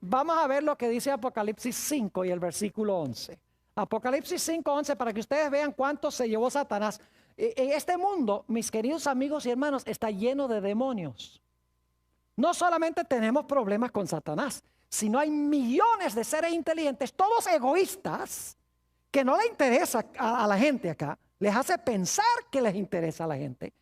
Vamos a ver lo que dice Apocalipsis 5 y el versículo 11. Apocalipsis 5, 11, para que ustedes vean cuántos se llevó Satanás. En este mundo, mis queridos amigos y hermanos, está lleno de demonios. No solamente tenemos problemas con Satanás, sino hay millones de seres inteligentes, todos egoístas, que no le interesa a la gente acá, les hace pensar que les interesa a la gente,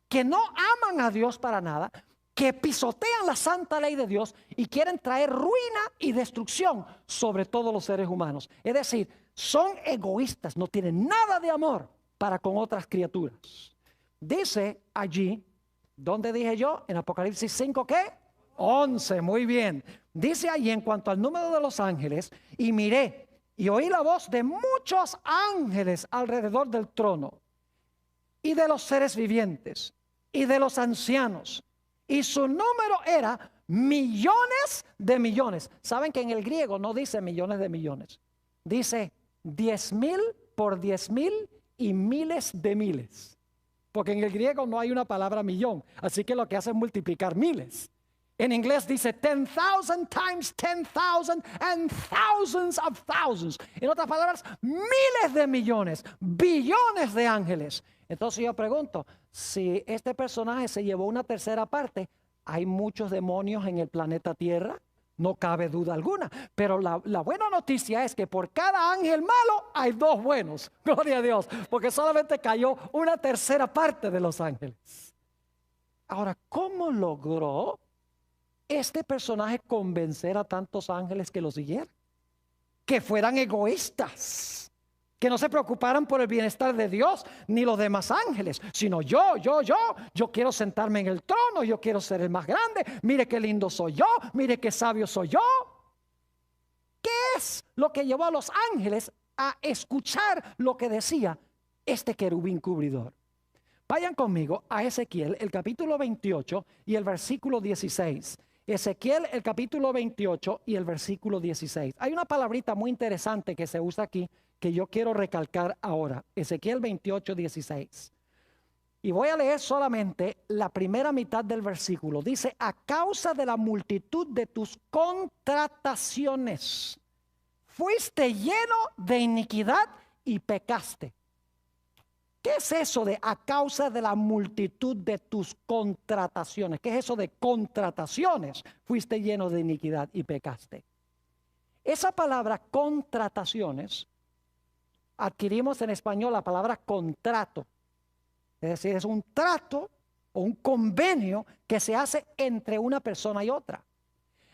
que no aman a Dios para nada, que pisotean la santa ley de Dios y quieren traer ruina y destrucción sobre todos los seres humanos. Es decir, son egoístas, no tienen nada de amor para con otras criaturas. Dice allí, ¿dónde dije yo? En Apocalipsis 5, ¿qué? 11, muy bien. Dice allí en cuanto al número de los ángeles, y miré y oí la voz de muchos ángeles alrededor del trono, y de los seres vivientes, y de los ancianos, y su número era millones de millones. ¿Saben que en el griego no dice millones de millones? Dice 10,000 por 10,000 y miles de miles. Porque en el griego no hay una palabra millón, así que lo que hace es multiplicar miles. En inglés dice 10,000 times 10,000 and thousands of thousands. En otras palabras, miles de millones, billones de ángeles. Entonces yo pregunto, si este personaje se llevó una tercera parte, ¿hay muchos demonios en el planeta Tierra? No cabe duda alguna. Pero la buena noticia es que por cada ángel malo hay dos buenos. Gloria a Dios. Porque solamente cayó una tercera parte de los ángeles. Ahora, ¿cómo logró este personaje convencer a tantos ángeles que lo siguieran? Que fueran egoístas, que no se preocuparan por el bienestar de Dios ni los demás ángeles, sino yo quiero sentarme en el trono, yo quiero ser el más grande, mire qué lindo soy yo, mire qué sabio soy yo. ¿Qué es lo que llevó a los ángeles a escuchar lo que decía este querubín cubridor? Vayan conmigo a Ezequiel, el capítulo 28 y el versículo 16. Ezequiel, el capítulo 28 y el versículo 16. Hay una palabrita muy interesante que se usa aquí que yo quiero recalcar ahora. Ezequiel 28, 16. Y voy a leer solamente la primera mitad del versículo. Dice, a causa de la multitud de tus contrataciones, fuiste lleno de iniquidad y pecaste. ¿Qué es eso de a causa de la multitud de tus contrataciones? ¿Qué es eso de contrataciones? Fuiste lleno de iniquidad y pecaste. Esa palabra contrataciones, adquirimos en español la palabra contrato. Es decir, es un trato o un convenio que se hace entre una persona y otra.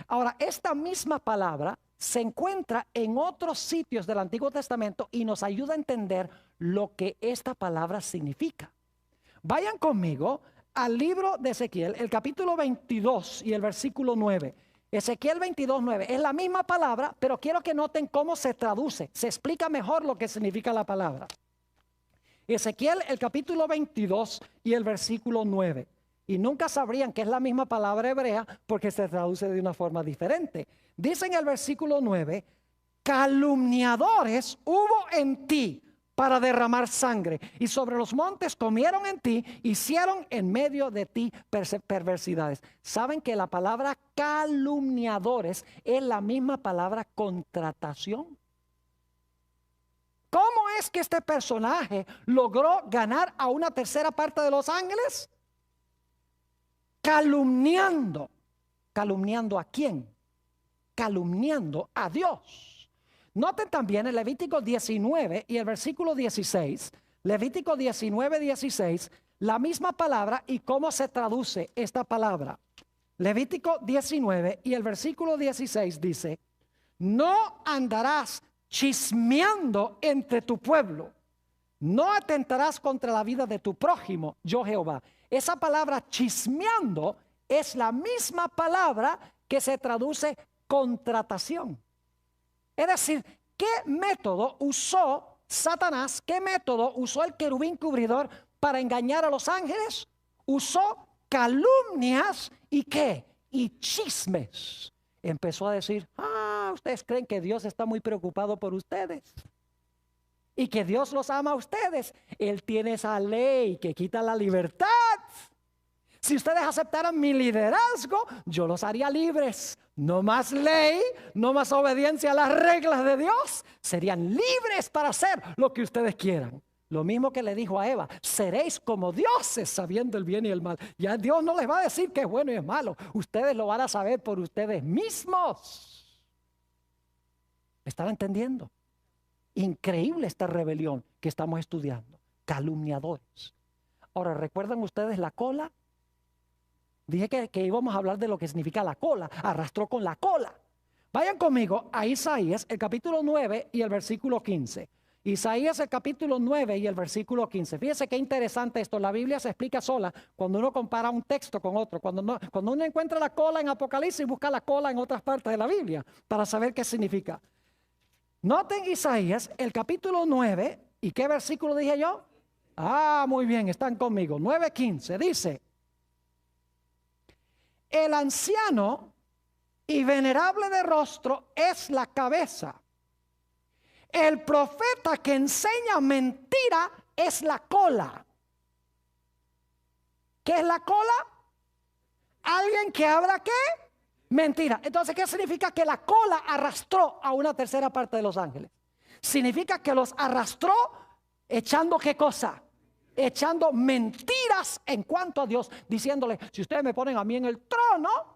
Ahora, esta misma palabra se encuentra en otros sitios del Antiguo Testamento y nos ayuda a entender lo que esta palabra significa. Vayan conmigo al libro de Ezequiel, el capítulo 22 y el versículo 9. Ezequiel 22, 9. Es la misma palabra, pero quiero que noten cómo se traduce. Se explica mejor lo que significa la palabra. Ezequiel, el capítulo 22 y el versículo 9. Y nunca sabrían que es la misma palabra hebrea porque se traduce de una forma diferente. Dice en el versículo 9, calumniadores hubo en ti para derramar sangre, y sobre los montes comieron en ti, hicieron en medio de ti perversidades. ¿Saben que la palabra calumniadores es la misma palabra contratación? ¿Cómo es que este personaje logró ganar a una tercera parte de los ángeles? Calumniando. ¿Calumniando a quién? Calumniando a Dios. Noten también en Levítico 19 y el versículo 16, Levítico 19, 16, la misma palabra y cómo se traduce esta palabra. Levítico 19 y el versículo 16 dice, no andarás chismeando entre tu pueblo, no atentarás contra la vida de tu prójimo, yo Jehová. Esa palabra chismeando es la misma palabra que se traduce contratación. Es decir, ¿qué método usó Satanás? ¿Qué método usó el querubín cubridor para engañar a los ángeles? Usó calumnias y ¿qué? Y chismes. Empezó a decir, ustedes creen que Dios está muy preocupado por ustedes y que Dios los ama a ustedes. Él tiene esa ley que quita la libertad. Si ustedes aceptaran mi liderazgo, yo los haría libres. No más ley, no más obediencia a las reglas de Dios. Serían libres para hacer lo que ustedes quieran. Lo mismo que le dijo a Eva, seréis como dioses sabiendo el bien y el mal. Ya Dios no les va a decir que es bueno y es malo. Ustedes lo van a saber por ustedes mismos. ¿Están entendiendo? Increíble esta rebelión que estamos estudiando. Calumniadores. Ahora, ¿recuerdan ustedes la cola? Dije que íbamos a hablar de lo que significa la cola. Arrastró con la cola. Vayan conmigo a Isaías, el capítulo 9 y el versículo 15. Isaías, el capítulo 9 y el versículo 15. Fíjense qué interesante esto. La Biblia se explica sola cuando uno compara un texto con otro. Cuando uno encuentra la cola en Apocalipsis, busca la cola en otras partes de la Biblia para saber qué significa. Noten Isaías, el capítulo 9. ¿Y qué versículo dije yo? Muy bien, están conmigo. 9:15 dice: el anciano y venerable de rostro es la cabeza. El profeta que enseña mentira es la cola. ¿Qué es la cola? Alguien que habla ¿qué? Mentira. Entonces, ¿qué significa que la cola arrastró a una tercera parte de los ángeles? Significa que los arrastró echando ¿qué cosa? Echando mentiras en cuanto a Dios, diciéndole, si ustedes me ponen a mí en el trono,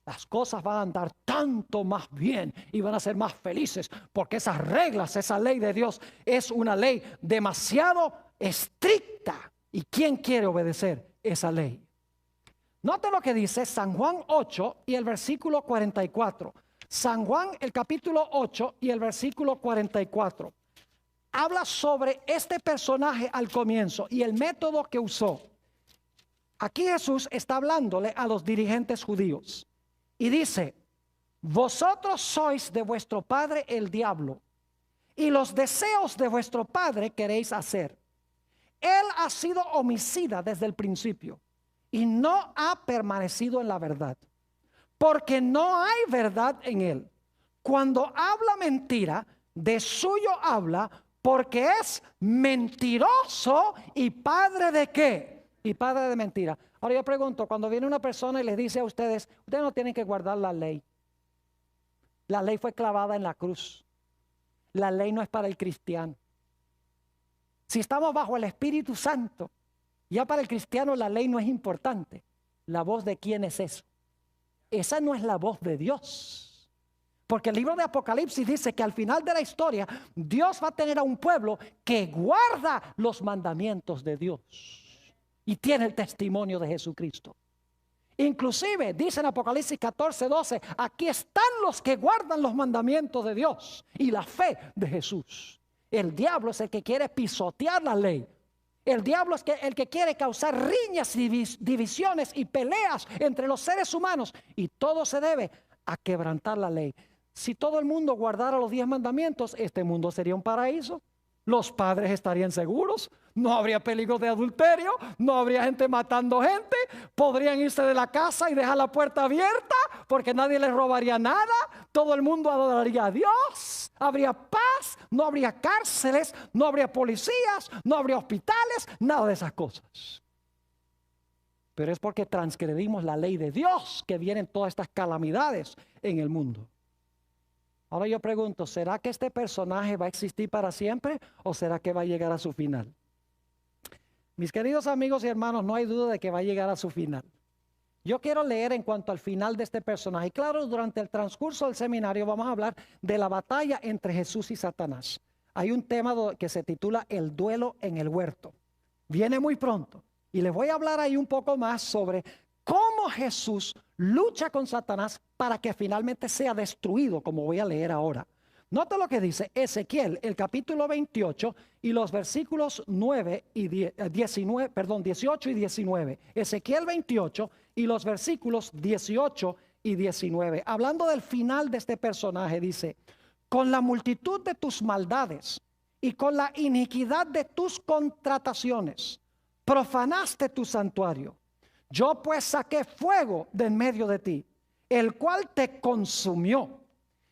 las cosas van a andar tanto más bien y van a ser más felices, porque esas reglas, esa ley de Dios es una ley demasiado estricta. ¿Y quién quiere obedecer esa ley? Note lo que dice San Juan 8 y el versículo 44. San Juan, el capítulo 8 y el versículo 44. Habla sobre este personaje al comienzo y el método que usó. Aquí Jesús está hablándole a los dirigentes judíos y dice: vosotros sois de vuestro padre el diablo, y los deseos de vuestro padre queréis hacer. Él ha sido homicida desde el principio y no ha permanecido en la verdad, porque no hay verdad en él. Cuando habla mentira, de suyo habla, porque es mentiroso y padre de ¿qué? Y padre de mentira. Ahora yo pregunto, cuando viene una persona y les dice a ustedes, ustedes no tienen que guardar la ley. La ley fue clavada en la cruz. La ley no es para el cristiano. Si estamos bajo el Espíritu Santo, ya para el cristiano la ley no es importante. ¿La voz de quién es eso? Esa no es la voz de Dios. Porque el libro de Apocalipsis dice que al final de la historia Dios va a tener a un pueblo que guarda los mandamientos de Dios y tiene el testimonio de Jesucristo. Inclusive dice en Apocalipsis 14:12, aquí están los que guardan los mandamientos de Dios y la fe de Jesús. El diablo es el que quiere pisotear la ley. El diablo es el que quiere causar riñas, divisiones y peleas entre los seres humanos, y todo se debe a quebrantar la ley. Si todo el mundo guardara los 10 mandamientos, este mundo sería un paraíso. Los padres estarían seguros, no habría peligro de adulterio, no habría gente matando gente, podrían irse de la casa y dejar la puerta abierta porque nadie les robaría nada, todo el mundo adoraría a Dios, habría paz, no habría cárceles, no habría policías, no habría hospitales, nada de esas cosas. Pero es porque transgredimos la ley de Dios que vienen todas estas calamidades en el mundo. Ahora yo pregunto, ¿será que este personaje va a existir para siempre o será que va a llegar a su final? Mis queridos amigos y hermanos, no hay duda de que va a llegar a su final. Yo quiero leer en cuanto al final de este personaje. Y claro, durante el transcurso del seminario vamos a hablar de la batalla entre Jesús y Satanás. Hay un tema que se titula El duelo en el huerto. Viene muy pronto. Y les voy a hablar ahí un poco más sobre cómo Jesús lucha con Satanás para que finalmente sea destruido, como voy a leer ahora. Nota lo que dice Ezequiel, el capítulo 28 y los versículos 18 y 19. Ezequiel 28 y los versículos 18 y 19. Hablando del final de este personaje, dice: con la multitud de tus maldades y con la iniquidad de tus contrataciones, profanaste tu santuario. Yo pues saqué fuego de en medio de ti, el cual te consumió.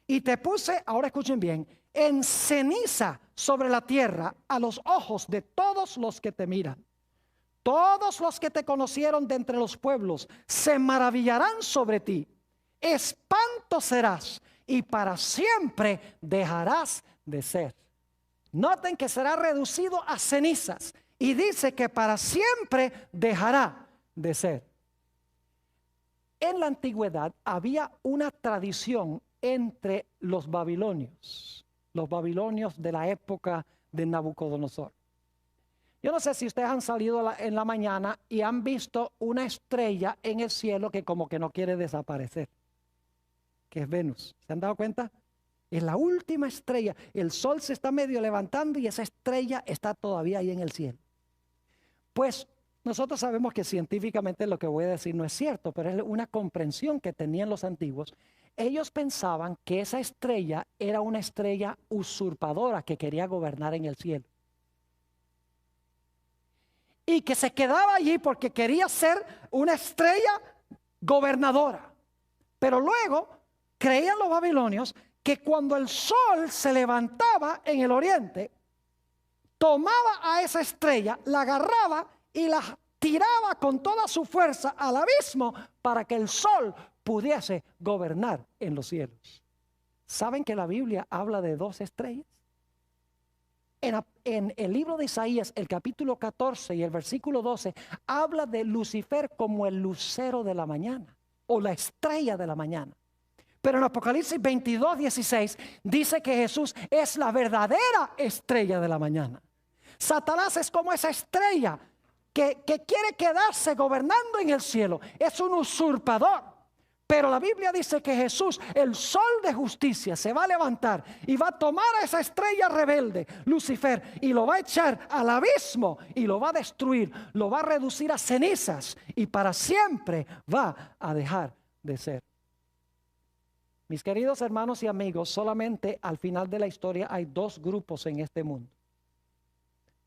Y te puse, ahora escuchen bien, en ceniza sobre la tierra a los ojos de todos los que te miran. Todos los que te conocieron de entre los pueblos se maravillarán sobre ti. Espanto serás y para siempre dejarás de ser. Noten que será reducido a cenizas y dice que para siempre dejará de ser. En la antigüedad había una tradición entre los babilonios de la época de Nabucodonosor. Yo no sé si ustedes han salido en la mañana y han visto una estrella en el cielo que como que no quiere desaparecer, que es Venus. ¿Se han dado cuenta? Es la última estrella. El sol se está medio levantando y esa estrella está todavía ahí en el cielo. Pues nosotros sabemos que científicamente lo que voy a decir no es cierto, pero es una comprensión que tenían los antiguos. Ellos pensaban que esa estrella era una estrella usurpadora que quería gobernar en el cielo. Y que se quedaba allí porque quería ser una estrella gobernadora. Pero luego creían los babilonios que cuando el sol se levantaba en el oriente, tomaba a esa estrella, la agarraba y la tiraba con toda su fuerza al abismo para que el sol pudiese gobernar en los cielos. ¿Saben que la Biblia habla de dos estrellas? En el libro de Isaías, el capítulo 14 y el versículo 12, habla de Lucifer como el lucero de la mañana o la estrella de la mañana. Pero en Apocalipsis 22, 16 dice que Jesús es la verdadera estrella de la mañana. Satanás es como esa estrella que quiere quedarse gobernando en el cielo. Es un usurpador. Pero la Biblia dice que Jesús, el sol de justicia, se va a levantar y va a tomar a esa estrella rebelde, Lucifer, y lo va a echar al abismo y lo va a destruir, lo va a reducir a cenizas y para siempre va a dejar de ser. Mis queridos hermanos y amigos, solamente al final de la historia hay dos grupos en este mundo: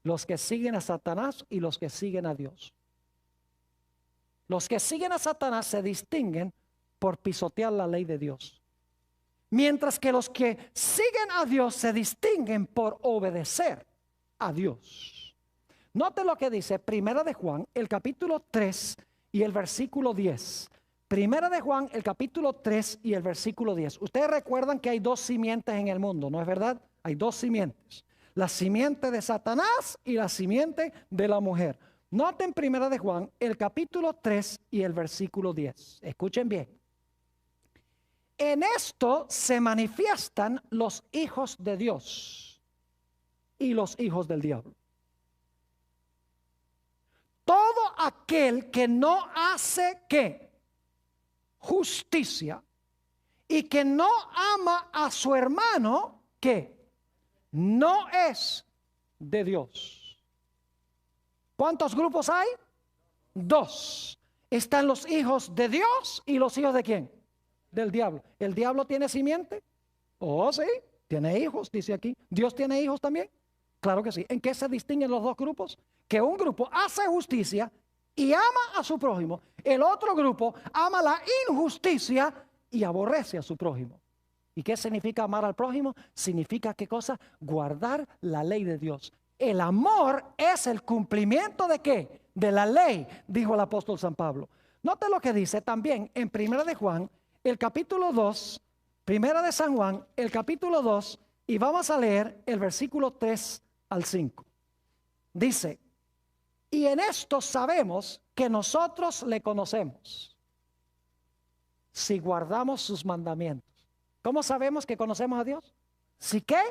los que siguen a Satanás y los que siguen a Dios. Los que siguen a Satanás se distinguen por pisotear la ley de Dios, mientras que los que siguen a Dios se distinguen por obedecer a Dios. Note lo que dice Primera de Juan, el capítulo 3 y el versículo 10. Primera de Juan, el capítulo 3 y el versículo 10. Ustedes recuerdan que hay dos simientes en el mundo, ¿no es verdad? Hay dos simientes: la simiente de Satanás y la simiente de la mujer. Noten Primera de Juan, el capítulo 3 y el versículo 10. Escuchen bien. En esto se manifiestan los hijos de Dios y los hijos del diablo. Todo aquel que no hace ¿qué? Justicia y que no ama a su hermano, ¿qué? No es de Dios. ¿Cuántos grupos hay? Dos. Están los hijos de Dios y los hijos de ¿quién? Del diablo. ¿El diablo tiene simiente? Oh, sí, tiene hijos, dice aquí. ¿Dios tiene hijos también? Claro que sí. ¿En qué se distinguen los dos grupos? Que un grupo hace justicia y ama a su prójimo. El otro grupo ama la injusticia y aborrece a su prójimo. ¿Y qué significa amar al prójimo? Significa, ¿qué cosa? Guardar la ley de Dios. El amor es el cumplimiento ¿de qué? De la ley, dijo el apóstol San Pablo. Note lo que dice también en Primera de Juan, el capítulo 2, Primera de San Juan, el capítulo 2, y vamos a leer el versículo 3 al 5. Dice, y en esto sabemos que nosotros le conocemos, si guardamos sus mandamientos. ¿Cómo sabemos que conocemos a Dios? ¿Si qué?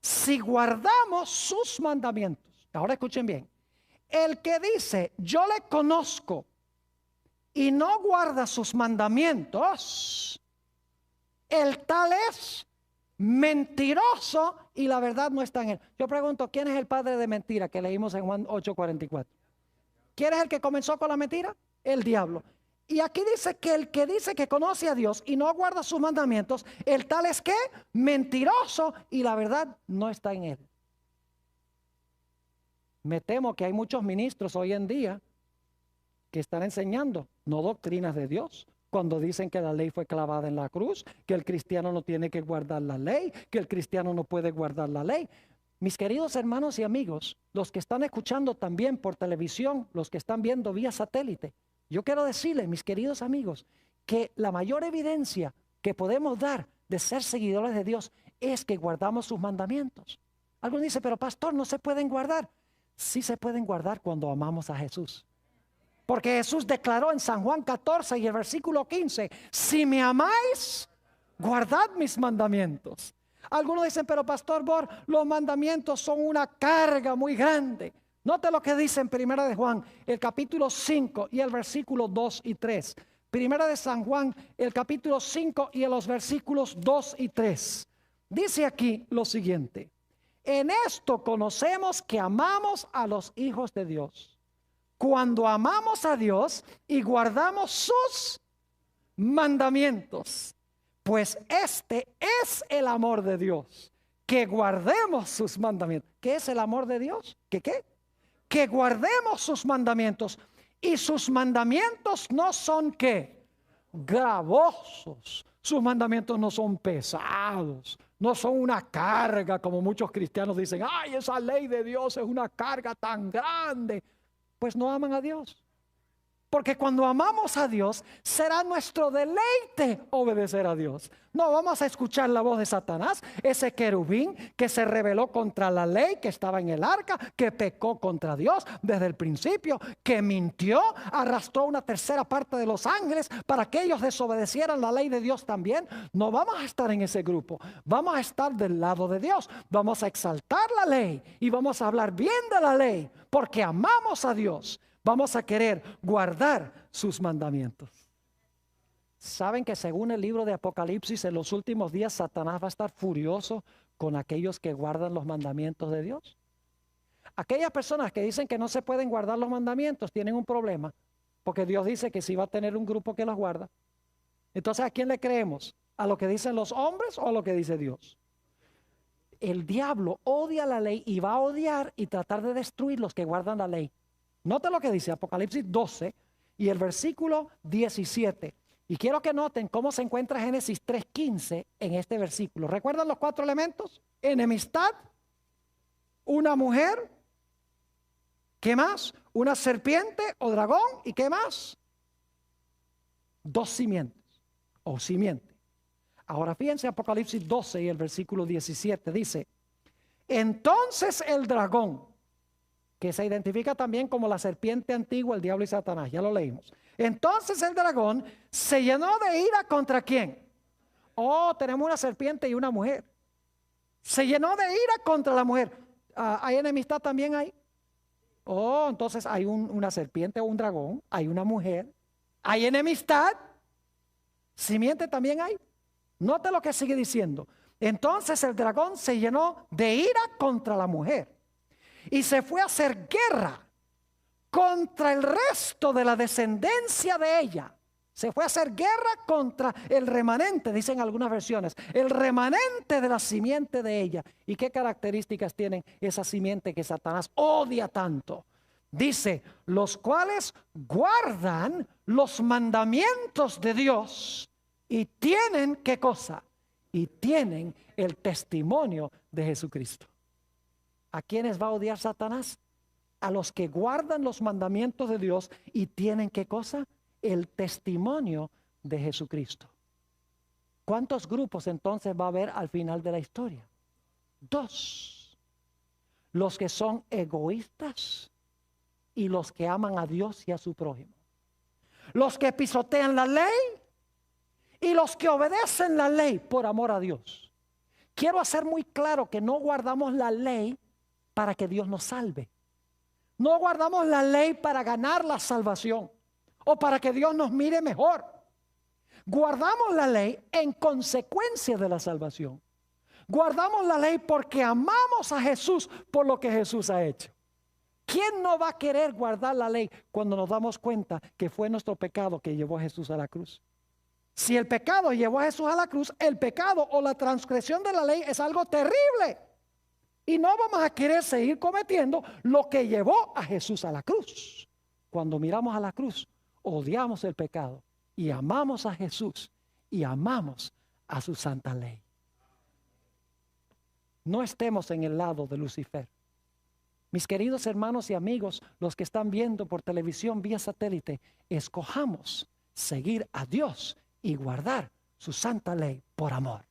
Si guardamos sus mandamientos. Ahora escuchen bien. El que dice, yo le conozco y no guarda sus mandamientos, el tal es mentiroso y la verdad no está en él. Yo pregunto, ¿quién es el padre de mentira que leímos en Juan 8:44? ¿Quién es el que comenzó con la mentira? El diablo. Y aquí dice que el que dice que conoce a Dios y no guarda sus mandamientos, el tal es que mentiroso y la verdad no está en él. Me temo que hay muchos ministros hoy en día que están enseñando no doctrinas de Dios, cuando dicen que la ley fue clavada en la cruz, que el cristiano no tiene que guardar la ley, que el cristiano no puede guardar la ley. Mis queridos hermanos y amigos, los que están escuchando también por televisión, los que están viendo vía satélite, yo quiero decirles, mis queridos amigos, que la mayor evidencia que podemos dar de ser seguidores de Dios es que guardamos sus mandamientos. Algunos dicen, pero pastor, no se pueden guardar. Sí se pueden guardar cuando amamos a Jesús. Porque Jesús declaró en San Juan 14 y el versículo 15, si me amáis, guardad mis mandamientos. Algunos dicen, pero pastor Bor, los mandamientos son una carga muy grande. Note lo que dice en Primera de Juan, el capítulo 5 y el versículo 2 y 3. Primera de San Juan, el capítulo 5 y los versículos 2 y 3. Dice aquí lo siguiente. En esto conocemos que amamos a los hijos de Dios, cuando amamos a Dios y guardamos sus mandamientos. Pues este es el amor de Dios, que guardemos sus mandamientos. ¿Qué es el amor de Dios? ¿Qué qué? Que guardemos sus mandamientos. Y sus mandamientos no son ¿qué? Gravosos. Sus mandamientos no son pesados. No son una carga como muchos cristianos dicen. Ay, esa ley de Dios es una carga tan grande. Pues no aman a Dios. Porque cuando amamos a Dios, será nuestro deleite obedecer a Dios. No vamos a escuchar la voz de Satanás, ese querubín que se rebeló contra la ley, que estaba en el arca, que pecó contra Dios desde el principio, que mintió, arrastró una tercera parte de los ángeles para que ellos desobedecieran la ley de Dios también. No vamos a estar en ese grupo, vamos a estar del lado de Dios. Vamos a exaltar la ley y vamos a hablar bien de la ley, porque amamos a Dios. Vamos a querer guardar sus mandamientos. ¿Saben que según el libro de Apocalipsis, en los últimos días Satanás va a estar furioso con aquellos que guardan los mandamientos de Dios? Aquellas personas que dicen que no se pueden guardar los mandamientos tienen un problema, porque Dios dice que sí va a tener un grupo que los guarda. Entonces, ¿a quién le creemos? ¿A lo que dicen los hombres o a lo que dice Dios? El diablo odia la ley y va a odiar y tratar de destruir los que guardan la ley. Note lo que dice Apocalipsis 12 y el versículo 17. Y quiero que noten cómo se encuentra Génesis 3:15 en este versículo. ¿Recuerdan los 4 elementos? Enemistad, una mujer, ¿qué más? Una serpiente o dragón, ¿y qué más? 2 simientes o simiente. Ahora fíjense Apocalipsis 12 y el versículo 17 dice, entonces el dragón, que se identifica también como la serpiente antigua, el diablo y Satanás, ya lo leímos. Entonces el dragón se llenó de ira ¿contra quién? Oh, tenemos una serpiente y una mujer. Se llenó de ira contra la mujer. ¿Hay enemistad también ahí? Oh, entonces hay una serpiente o un dragón, hay una mujer, hay enemistad. ¿Simiente también hay? Note lo que sigue diciendo. Entonces el dragón se llenó de ira contra la mujer y se fue a hacer guerra contra el resto de la descendencia de ella. Se fue a hacer guerra contra el remanente, dicen algunas versiones, el remanente de la simiente de ella. ¿Y qué características tienen esa simiente que Satanás odia tanto? Dice, los cuales guardan los mandamientos de Dios y tienen, ¿qué cosa? Y tienen el testimonio de Jesucristo. ¿A quiénes va a odiar Satanás? A los que guardan los mandamientos de Dios y tienen, ¿qué cosa? El testimonio de Jesucristo. ¿Cuántos grupos entonces va a haber al final de la historia? 2. Los que son egoístas y los que aman a Dios y a su prójimo. Los que pisotean la ley y los que obedecen la ley por amor a Dios. Quiero hacer muy claro que no guardamos la ley para que Dios nos salve. No guardamos la ley para ganar la salvación o para que Dios nos mire mejor. Guardamos la ley en consecuencia de la salvación. Guardamos la ley porque amamos a Jesús por lo que Jesús ha hecho. ¿Quién no va a querer guardar la ley cuando nos damos cuenta que fue nuestro pecado que llevó a Jesús a la cruz? Si el pecado llevó a Jesús a la cruz, el pecado o la transgresión de la ley es algo terrible. Y no vamos a querer seguir cometiendo lo que llevó a Jesús a la cruz. Cuando miramos a la cruz, odiamos el pecado y amamos a Jesús y amamos a su santa ley. No estemos en el lado de Lucifer. Mis queridos hermanos y amigos, los que están viendo por televisión vía satélite, escojamos seguir a Dios y guardar su santa ley por amor.